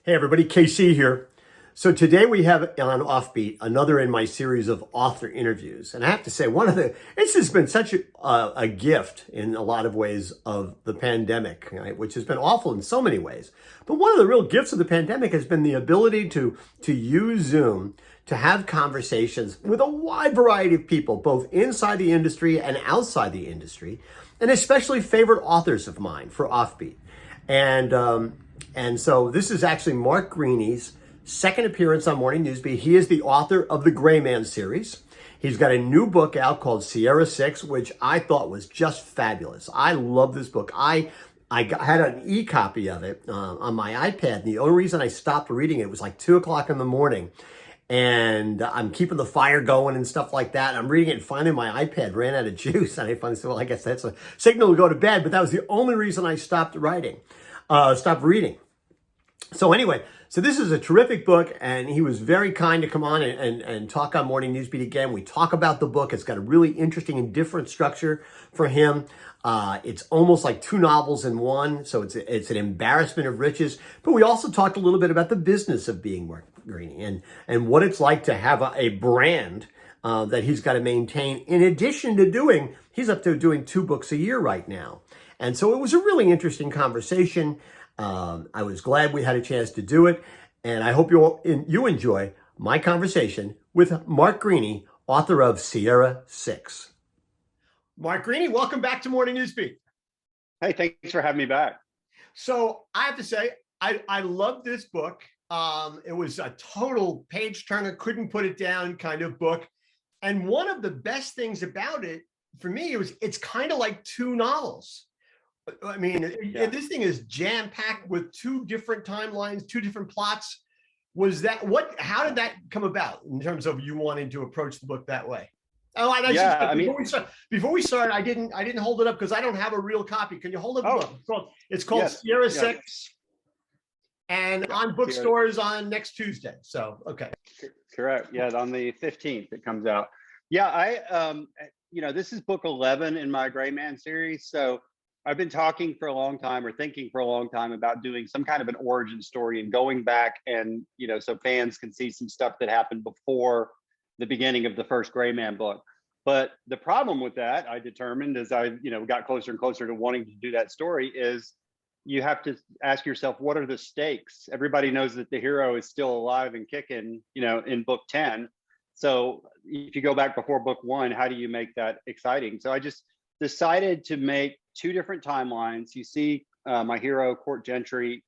Hey everybody, KC here. So today we have on OffBeat another in my series of author interviews. And I have to say, this has been such a gift in a lot of ways of the pandemic, right, which has been awful in so many ways. But one of the real gifts of the pandemic has been the ability to use Zoom to have conversations with a wide variety of people, both inside the industry and outside the industry, and especially favorite authors of mine for OffBeat. And so this is actually Mark Greaney's second appearance on Morning Newsbeat. He is the author of the Gray Man series. He's got a new book out called Sierra 6, which I thought was just fabulous. I love this book. I had an e-copy of it on my iPad. And the only reason I stopped reading it was like 2 o'clock in the morning. And I'm keeping the fire going and stuff like that. I'm reading it, and finally my iPad ran out of juice. And I finally said, well, I guess that's a signal to go to bed. But that was the only reason I stopped reading. So anyway, so this is a terrific book, and he was very kind to come on and talk on Morning Newsbeat again. We talk about the book. It's got a really interesting and different structure for him. It's almost like two novels in one, so it's an embarrassment of riches. But we also talked a little bit about the business of being Mark Greeny and what it's like to have a brand that he's got to maintain. In addition to he's up to doing 2 books a year right now. And so it was a really interesting conversation. I was glad we had a chance to do it, and I hope you enjoy my conversation with Mark Greeny, author of Sierra 6. Mark Greeny, welcome back to Morning Newsbeat. Hey, thanks for having me back. So I have to say, I love this book. It was a total page turner, couldn't put it down kind of book. And one of the best things about it, for me, it's kind of like 2 novels. I mean, This thing is jam-packed with 2 different timelines, 2 different plots. How did that come about in terms of you wanting to approach the book that way? Oh, before we start, I didn't hold it up because I don't have a real copy. Can you hold it up? It's called Sierra 6, and on bookstores on next Tuesday. So, okay. Correct. Yeah, on the 15th it comes out. Yeah, this is book 11 in my Gray Man series. So I've been talking for a long time, or thinking for a long time, about doing some kind of an origin story and going back and, so fans can see some stuff that happened before the beginning of the first Gray Man book. But the problem with that, I determined as I, got closer and closer to wanting to do that story, is you have to ask yourself, what are the stakes? Everybody knows that the hero is still alive and kicking, in book 10. So if you go back before book 1, how do you make that exciting? So I just decided to make 2 different timelines. You see my hero, Court Gentry,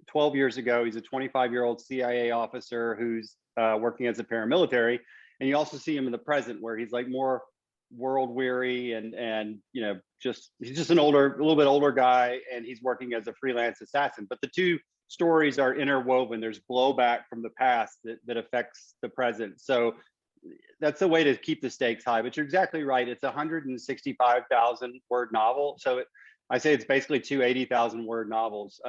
12 years ago. He's a 25-year-old CIA officer who's working as a paramilitary. And you also see him in the present, where he's like more world weary and he's just a little bit older guy, and he's working as a freelance assassin. But the 2 stories are interwoven. There's blowback from the past that affects the present. So that's a way to keep the stakes high. But you're exactly right. It's a 165,000 word novel. So I say it's basically 2 80,000 word novels,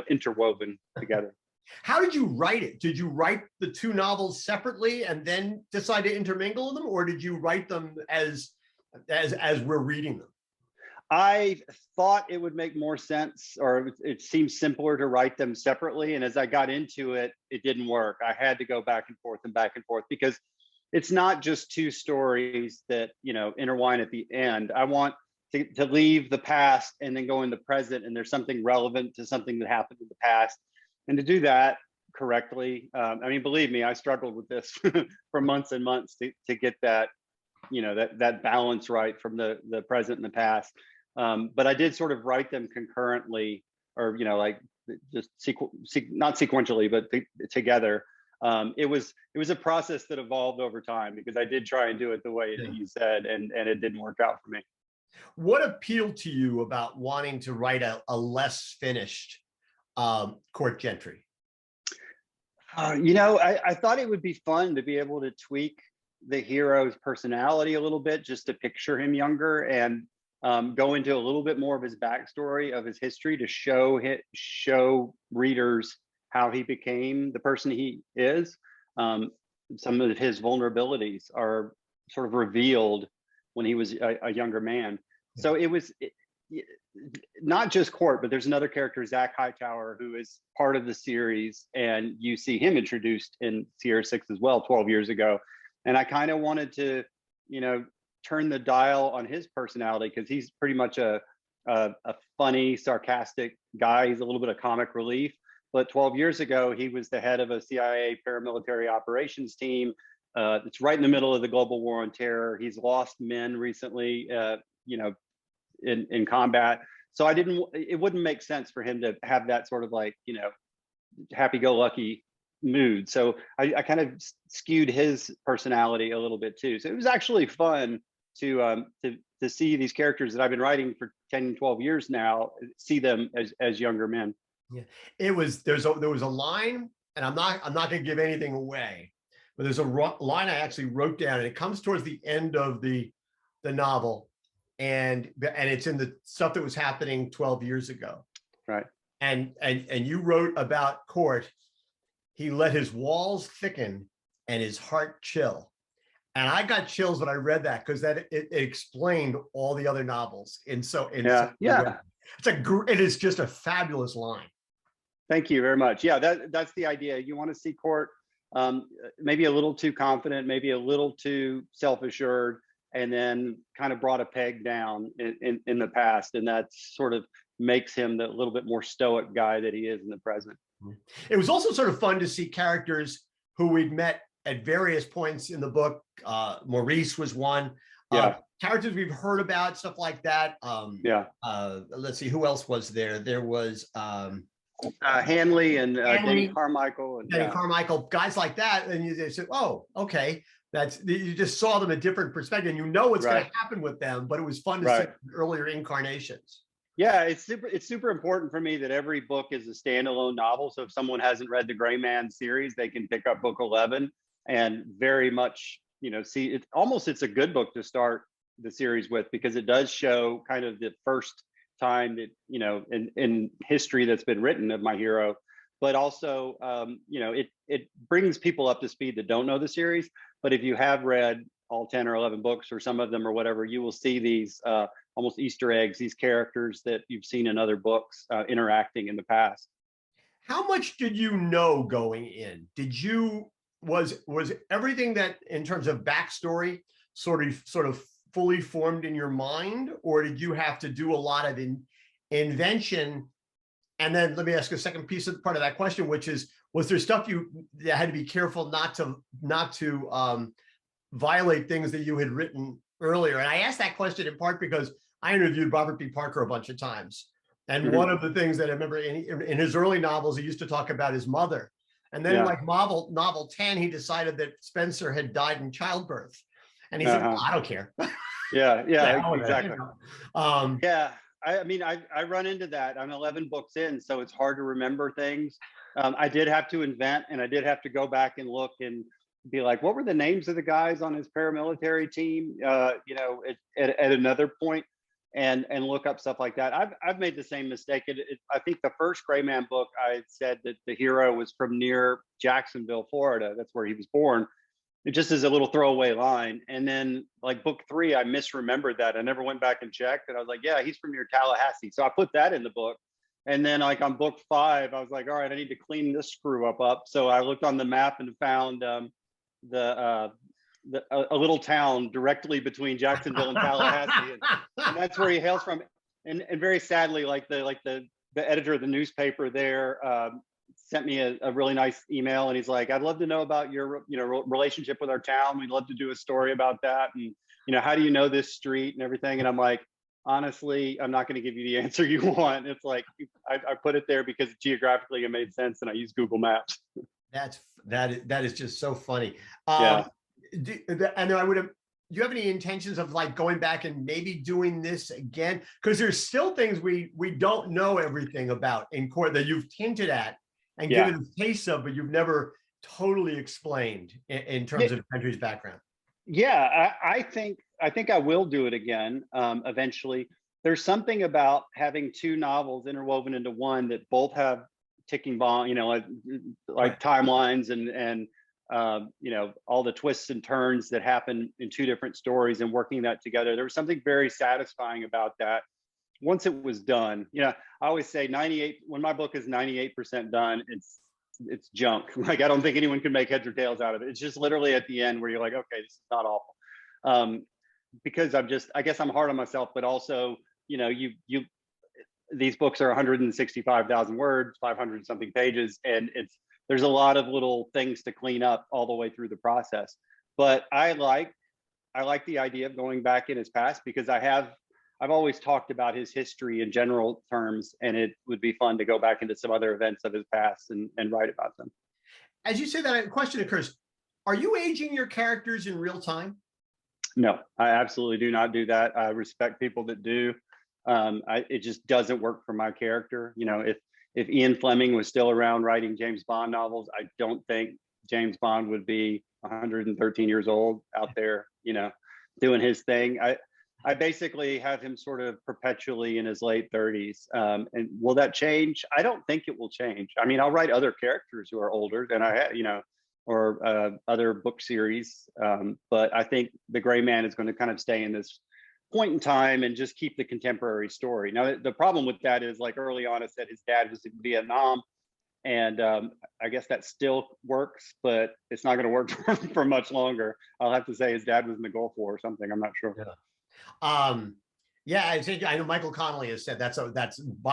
interwoven together. How did you write it? Did you write the 2 novels separately and then decide to intermingle them, or did you write them as we're reading them? I thought it would make more sense, or it seems simpler to write them separately. And as I got into it, it didn't work. I had to go back and forth because it's not just 2 stories that, intertwine at the end. I want to leave the past and then go in the present, and there's something relevant to something that happened in the past. And to do that correctly, believe me, I struggled with this for months and months to get that, that balance right from the present and the past. But I did sort of write them concurrently, or, just not sequentially, but together. It was a process that evolved over time, because I did try and do it the way that you said, and it didn't work out for me. What appealed to you about wanting to write a less finished Court Gentry? I thought it would be fun to be able to tweak the hero's personality a little bit, just to picture him younger and go into a little bit more of his backstory, of his history, to show readers how he became the person he is. Some of his vulnerabilities are sort of revealed when he was a younger man. So not just Court, but there's another character, Zach Hightower, who is part of the series, and you see him introduced in Sierra 6 as well 12 years ago. And I kind of wanted to, you know, turn the dial on his personality, because he's pretty much a funny, sarcastic guy. He's a little bit of comic relief. But 12 years ago, he was the head of a CIA paramilitary operations team. It's right in the middle of the global war on terror. He's lost men recently, you know, in combat. So it wouldn't make sense for him to have that sort of like, you know, happy-go-lucky mood. So I kind of skewed his personality a little bit too. So it was actually fun to see these characters that I've been writing for 10, 12 years now, see them as younger men. Yeah, there was a line, and I'm not going to give anything away, but there's a line I actually wrote down, and it comes towards the end of the novel, and it's in the stuff that was happening 12 years ago. Right. And you wrote about Court. He let his walls thicken and his heart chill. And I got chills when I read that, because it explained all the other novels. And so, yeah, it is just a fabulous line. Thank you very much. Yeah, that's the idea. You want to see Court maybe a little too confident, maybe a little too self-assured, and then kind of brought a peg down in the past. And that sort of makes him the little bit more stoic guy that he is in the present. It was also sort of fun to see characters who we'd met at various points in the book. Maurice was one. Yeah. Characters we've heard about, stuff like that. Yeah. Let's see, who else was there? There was Hanley and Danny Carmichael. And, Danny Carmichael, guys like that. And you said, oh, okay. You just saw them a different perspective, and you know what's going to happen with them, but it was fun to see earlier incarnations. Yeah, it's super important for me that every book is a standalone novel. So if someone hasn't read the Gray Man series, they can pick up book 11 and very much, you know, see it. Almost, it's a good book to start the series with, because it does show kind of the first time that, you know, in history that's been written of my hero. But also, you know, it brings people up to speed that don't know the series. But if you have read all 10 or 11 books, or some of them or whatever, you will see these almost Easter eggs, these characters that you've seen in other books interacting in the past. How much did you know going in? Was everything that, in terms of backstory, sort of fully formed in your mind, or did you have to do a lot of invention? And then let me ask a second part of that question, which is, was there stuff that had to be careful not to violate things that you had written earlier? And I asked that question in part because I interviewed Robert B. Parker a bunch of times. And one of the things that I remember in his early novels, he used to talk about his mother. And then in like novel 10, he decided that Spencer had died in childbirth. And he said, well, I don't care. Yeah, exactly. You know? Yeah, I mean, I run into that. I'm 11 books in, so it's hard to remember things. I did have to invent, and I did have to go back and look and be like, what were the names of the guys on his paramilitary team, you know, at another point, and look up stuff like that. I've made the same mistake. I think the first Gray Man book, I said that the hero was from near Jacksonville, Florida. That's where he was born. It just is a little throwaway line. And then like book 3, I misremembered that. I never went back and checked. And I was like, yeah, he's from near Tallahassee. So I put that in the book. And then like on book 5, I was like, all right, I need to clean this screw up. So I looked on the map and found a little town directly between Jacksonville and Tallahassee. And that's where he hails from. And very sadly, like the editor of the newspaper there sent me a really nice email, and he's like, I'd love to know about your relationship with our town. We'd love to do a story about that. And, you know, how do you know this street and everything? And I'm like, honestly, I'm not going to give you the answer you want. It's like, I put it there because geographically it made sense, and I use Google Maps. That is just so funny. Yeah. Do you have any intentions of like going back and maybe doing this again? Because there's still things we don't know everything about in Court that you've hinted at and given a taste of, but you've never totally explained in terms of Gentry's background. Yeah, I think I will do it again eventually. There's something about having 2 novels interwoven into one that both have ticking bomb, you know, like timelines and you know, all the twists and turns that happen in 2 different stories, and working that together. There was something very satisfying about that, once it was done, you know, I always say 98, when my book is 98% done, it's junk. Like, I don't think anyone can make heads or tails out of it. It's just literally at the end where you're like, okay, this is not awful. Because I guess I'm hard on myself, but also, you know, these books are 165,000 words, 500 something pages, and there's a lot of little things to clean up all the way through the process. But I like the idea of going back in his past, because I've always talked about his history in general terms, and it would be fun to go back into some other events of his past and write about them. As you say that, a question occurs: are you aging your characters in real time? No, I absolutely do not do that. I respect people that do. It just doesn't work for my character. You know, if Ian Fleming was still around writing James Bond novels, I don't think James Bond would be 113 years old out there, you know, doing his thing. I basically have him sort of perpetually in his late 30s. And will that change? I don't think it will change. I mean, I'll write other characters who are older than I have, you know, or other book series. But I think the Gray Man is going to kind of stay in this point in time and just keep the contemporary story. Now, the problem with that is, like, early on, I said his dad was in Vietnam. And I guess that still works, but it's not going to work for much longer. I'll have to say his dad was in the Gulf War or something. I'm not sure. Yeah. I know Michael Connolly has said that's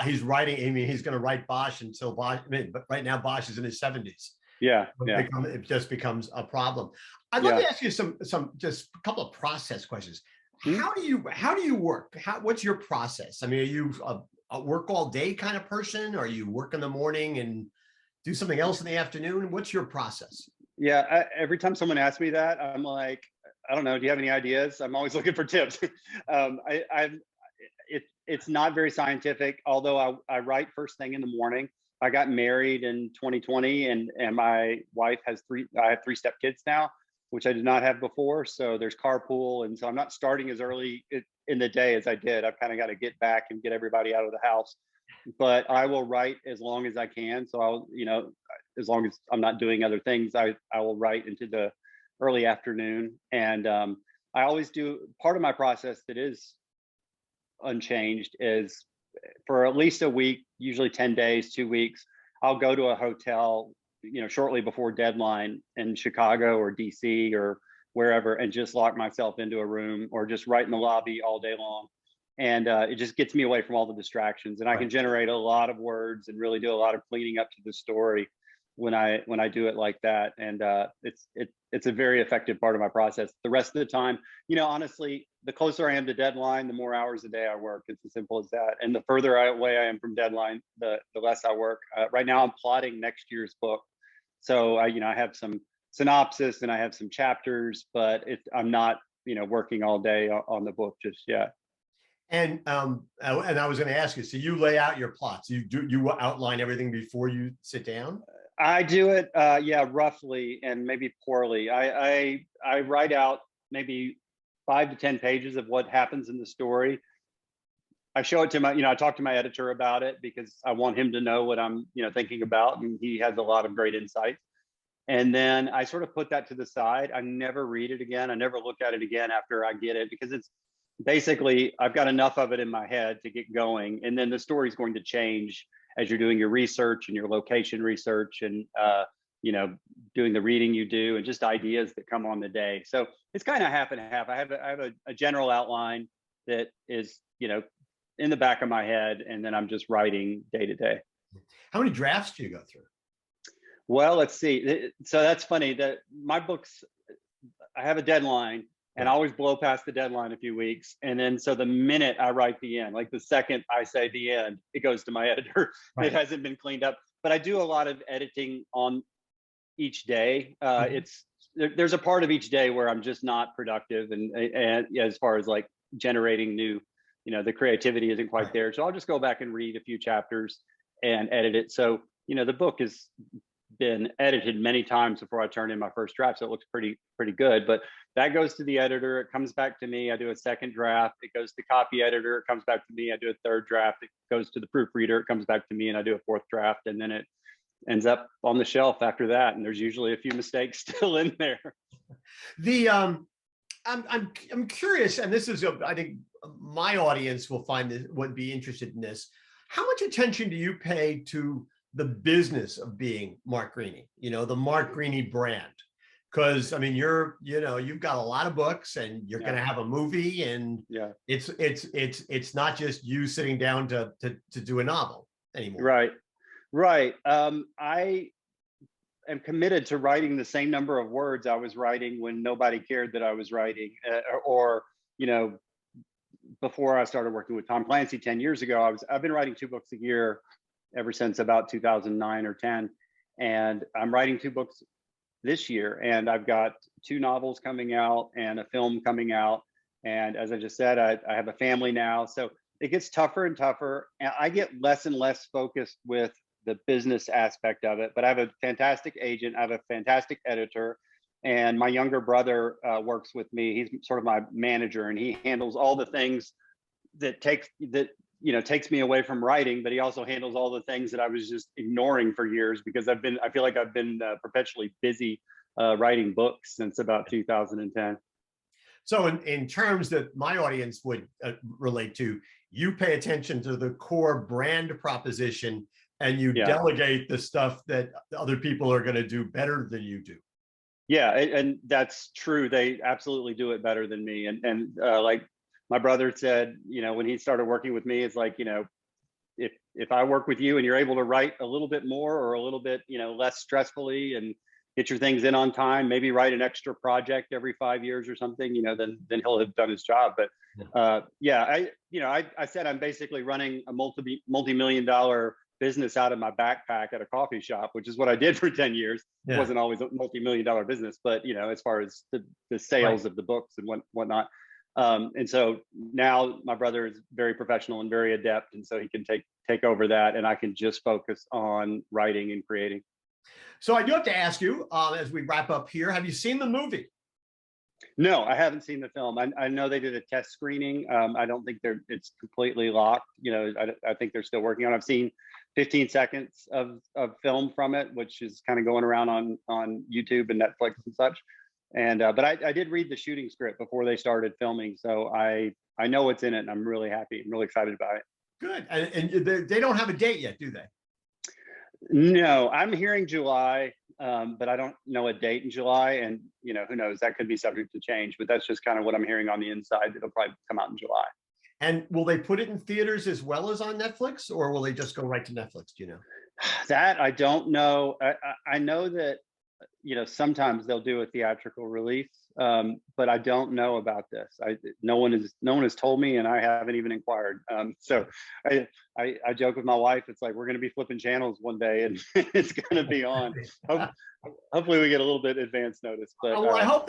he's writing. I mean, he's going to write Bosch until Bosch. I mean, but right now Bosch is in his 70s. Yeah, it just becomes a problem. I'd love to ask you some just a couple of process questions. How do you work? What's your process? I mean, are you a work all day kind of person? Or are you work in the morning and do something else in the afternoon? What's your process? Yeah, every time someone asks me that, I'm like, I don't know. Do you have any ideas? I'm always looking for tips. It's not very scientific, although I write first thing in the morning. I got married in 2020, and my wife has I have 3 stepkids now, which I did not have before. So there's carpool. And so I'm not starting as early in the day as I did. I've kind of got to get back and get everybody out of the house. But I will write as long as I can. So I'll, you know, as long as I'm not doing other things, I will write into the early afternoon. And I always do, part of my process that is unchanged is, for at least a week, usually 10 days, 2 weeks, I'll go to a hotel, you know, shortly before deadline in Chicago or DC or wherever, and just lock myself into a room or just write in the lobby all day long. And it just gets me away from all the distractions, and I can generate a lot of words and really do a lot of cleaning up to the story when I do it like that. And it's a very effective part of my process. The rest of the time, you know, honestly, the closer I am to deadline, the more hours a day I work. It's as simple as that. And the further away I am from deadline, the less I work. Right now, I'm plotting next year's book, so I have some synopsis and I have some chapters, but I'm not, you know, working all day on the book just yet. And I was going to ask you, so you lay out your plots. You outline everything before you sit down? I do it, yeah, roughly and maybe poorly. I write out maybe 5 to 10 pages of what happens in the story. I show it to I talk to my editor about it because I want him to know what I'm, thinking about, and he has a lot of great insights. And then I sort of put that to the side. I never read it again. I never look at it again after I get it, because it's basically, I've got enough of it in my head to get going. And then the story is going to change as you're doing your research and your location research and, doing the reading you do and just ideas that come on the day. So it's kind of half and half. I have a general outline that is, in the back of my head, and then I'm just writing day to day. How many drafts do you go through? Well, let's see. So that's funny that my books, I have a deadline, and I always blow past the deadline a few weeks. And then, so the minute I write the end, like the second I say the end, it goes to my editor. Right. It hasn't been cleaned up, but I do a lot of editing on each day. There's a part of each day where I'm just not productive. And as far as like generating new, the creativity isn't quite there. So I'll just go back and read a few chapters and edit it. So, the book has been edited many times before I turn in my first draft. So it looks pretty good, but that goes to the editor. It comes back to me. I do a second draft. It goes to the copy editor. It comes back to me. I do a third draft. It goes to the proofreader. It comes back to me, and I do a fourth draft. And then it ends up on the shelf after that. And there's usually a few mistakes still in there. I'm curious, and this is I think my audience will find this, would be interested in this. How much attention do you pay to the business of being Mark Greeny? You know, the Mark Greeny brand, because I mean, you've got a lot of books, and you're going to have a movie, and it's not just you sitting down to do a novel anymore. Right. I am committed to writing the same number of words I was writing when nobody cared that I was writing, or before I started working with Tom Clancy 10 years ago. I've been writing 2 books a year ever since about 2009 or 10, and I'm writing 2 books this year, and I've got 2 novels coming out and a film coming out. And as I just said, I have a family now, so it gets tougher and tougher, and I get less and less focused with the business aspect of it. But I have a fantastic agent, I have a fantastic editor, and my younger brother works with me. He's sort of my manager, and he handles all the things that takes me away from writing, but he also handles all the things that I was just ignoring for years, because I feel like I've been perpetually busy writing books since about 2010. So in terms that my audience would relate to, you pay attention to the core brand proposition, and you delegate the stuff that other people are going to do better than you do. Yeah, and that's true. They absolutely do it better than me. And like my brother said, when he started working with me, it's like, if I work with you and you're able to write a little bit more, or a little bit, less stressfully, and get your things in on time, maybe write an extra project every 5 years or something, then he'll have done his job. But I said I'm basically running a multi-million-dollar business out of my backpack at a coffee shop, which is what I did for 10 years. It wasn't always a multi-million-dollar business, but as far as the sales of the books and whatnot. And so now my brother is very professional and very adept, and so he can take over that, and I can just focus on writing and creating. So I do have to ask you, as we wrap up here, have you seen the movie? No, I haven't seen the film. I know they did a test screening. I don't think it's completely locked. I think they're still working on it. I've seen 15 seconds of film from it, which is kind of going around on YouTube and Netflix and such. And but I did read the shooting script before they started filming, so I know what's in it, and I'm really happy. I'm really excited about it. Good. And they don't have a date yet, do they? No, I'm hearing July, but I don't know a date in July, and who knows, that could be subject to change, but that's just kind of what I'm hearing on the inside. It'll probably come out in July. And will they put it in theaters as well as on Netflix, or will they just go right to Netflix? Do you know? That I don't know. I know that sometimes they'll do a theatrical release, but I don't know about this. No one has told me, and I haven't even inquired. So I joke with my wife. It's like we're going to be flipping channels one day, and it's going to be on. Hopefully, we get a little bit advance notice. But well, I hope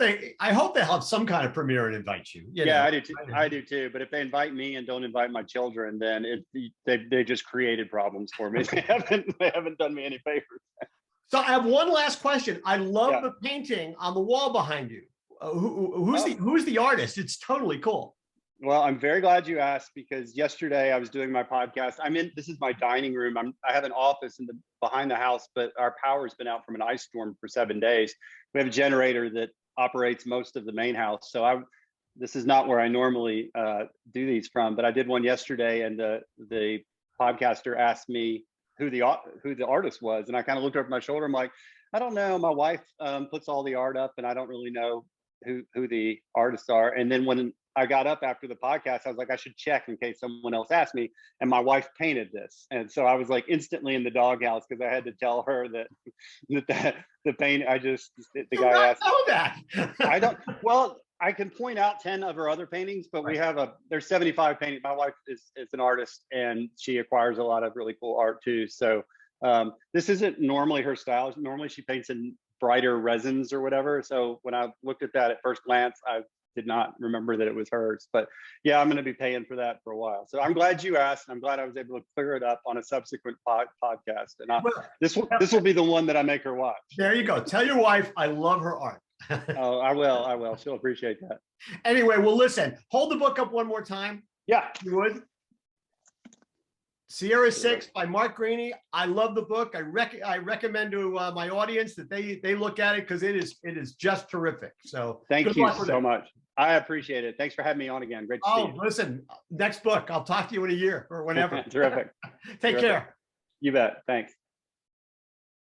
they have some kind of premiere and invite you. I do too. I do too. But if they invite me and don't invite my children, then they just created problems for me. They haven't done me any favors. So I have one last question. I love the painting on the wall behind you. Who's the artist? It's totally cool. Well, I'm very glad you asked, because yesterday I was doing my podcast. This is my dining room. I have an office behind the house, but our power's been out from an ice storm for 7 days. We have a generator that operates most of the main house. So this is not where I normally do these from, but I did one yesterday, and the podcaster asked me who the artist was, and I kind of looked over my shoulder. I'm like, I don't know. My wife puts all the art up, and I don't really know who the artists are. And then when I got up after the podcast, I was like, I should check in case someone else asked me. And my wife painted this, and so I was like instantly in the doghouse, because I had to tell her that the paint. The guy asked. Know that. I don't. Well, I can point out 10 of her other paintings, but there's 75 paintings. My wife is an artist, and she acquires a lot of really cool art too. So this isn't normally her style. Normally she paints in brighter resins or whatever. So when I looked at that at first glance, I did not remember that it was hers. But yeah, I'm going to be paying for that for a while. So I'm glad you asked. I'm glad I was able to clear it up on a subsequent podcast. And this will be the one that I make her watch. There you go. Tell your wife I love her art. Oh, I will. She'll appreciate that. Anyway, well, listen, hold the book up one more time. Yeah. You would. Sierra 6 by Mark Greeny. I love the book. I recommend to my audience that they look at it because it is just terrific. So Thank good you luck with so it. much. I appreciate it. Thanks for having me on again. Great to see you. Listen, next book. I'll talk to you in a year or whenever. Terrific. Take care. You bet. Thanks.